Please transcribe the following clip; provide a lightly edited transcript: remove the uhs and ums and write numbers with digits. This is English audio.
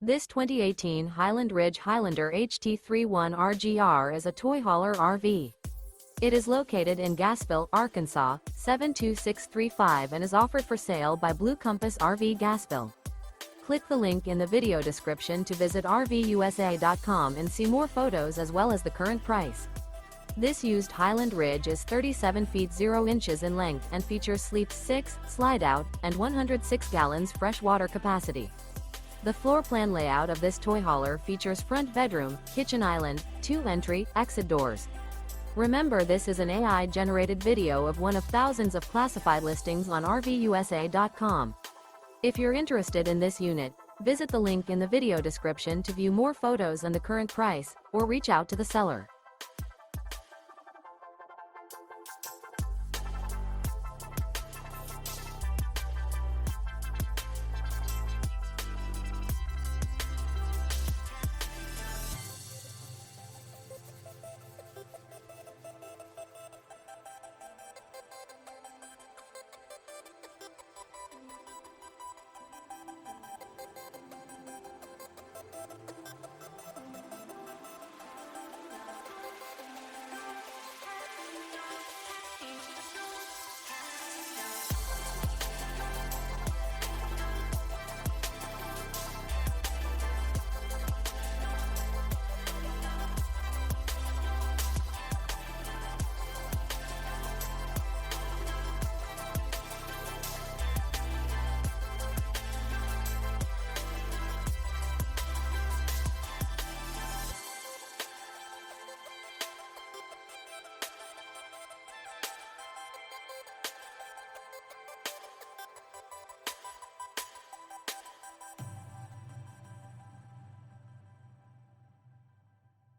This 2018 Highland Ridge Highlander HT31RGR is a toy hauler RV. It is located in Gassville, Arkansas, 72635 and is offered for sale by Blue Compass RV Gassville. Click the link in the video description to visit RVUSA.com and see more photos as well as the current price. This used Highland Ridge is 37 feet 0 inches in length and features Sleep 6, Slideout, and 106 gallons fresh water capacity. The floor plan layout of this toy hauler features front bedroom, kitchen island, 2 entry, exit doors. Remember, this is an AI-generated video of one of thousands of classified listings on RVUSA.com. If you're interested in this unit, visit the link in the video description to view more photos and the current price, or reach out to the seller.